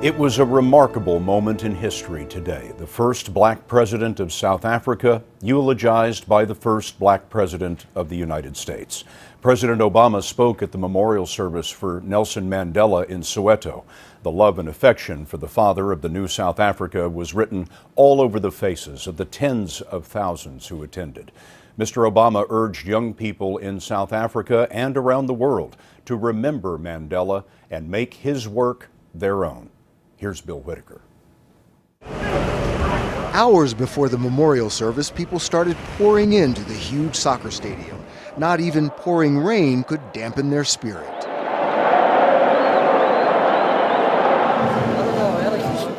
It was a remarkable moment in history today. The first black president of South Africa eulogized by the first black president of the United States. President Obama spoke at the memorial service for Nelson Mandela in Soweto. The love and affection for the father of the new South Africa was written all over the faces of the tens of thousands who attended. Mr. Obama urged young people in South Africa and around the world to remember Mandela and make his work their own. Here's Bill Whitaker. Hours before the memorial service, people started pouring into the huge soccer stadium. Not even pouring rain could dampen their spirit.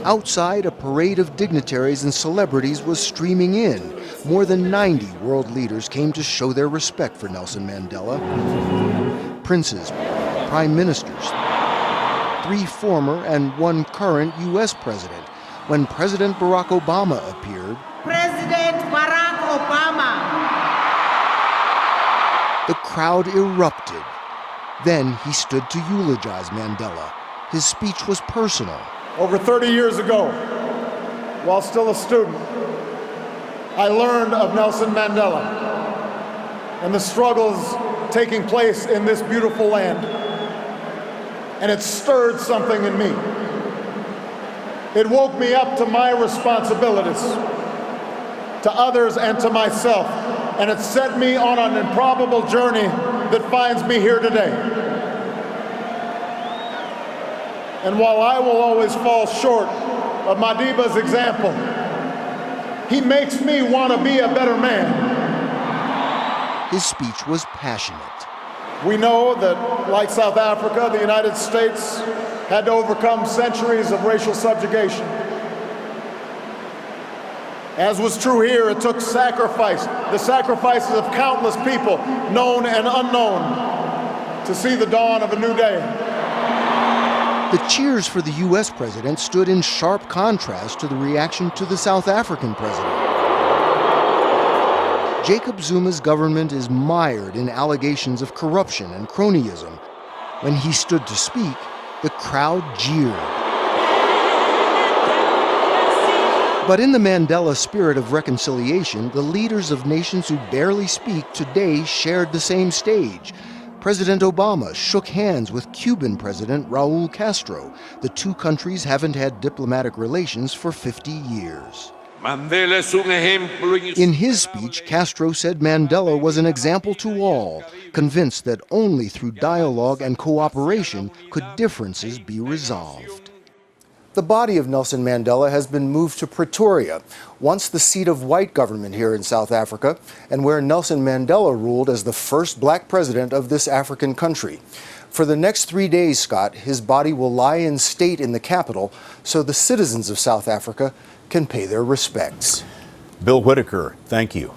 Outside, a parade of dignitaries and celebrities was streaming in. More than 90 world leaders came to show their respect for Nelson Mandela. Princes, prime ministers, 3 former and 1 current U.S. president. When President Barack Obama appeared, President Barack Obama, the crowd erupted. Then he stood to eulogize Mandela. His speech was personal. Over 30 years ago, while still a student, I learned of Nelson Mandela and the struggles taking place in this beautiful land. And it stirred something in me. It woke me up to my responsibilities, to others and to myself, and it set me on an improbable journey that finds me here today. And while I will always fall short of Madiba's example, he makes me want to be a better man. His speech was passionate. We know that, like South Africa, the United States had to overcome centuries of racial subjugation. As was true here, it took sacrifice, the sacrifices of countless people, known and unknown, to see the dawn of a new day. The cheers for the U.S. president stood in sharp contrast to the reaction to the South African president. Jacob Zuma's government is mired in allegations of corruption and cronyism. When he stood to speak, the crowd jeered. But in the Mandela spirit of reconciliation, the leaders of nations who barely speak today shared the same stage. President Obama shook hands with Cuban President Raul Castro. The 2 countries haven't had diplomatic relations for 50 years. In his speech, Castro said Mandela was an example to all, convinced that only through dialogue and cooperation could differences be resolved. The body of Nelson Mandela has been moved to Pretoria, once the seat of white government here in South Africa, and where Nelson Mandela ruled as the first black president of this African country. For the next 3 days, Scott, his body will lie in state in the capital so the citizens of South Africa can pay their respects. Bill Whitaker, thank you.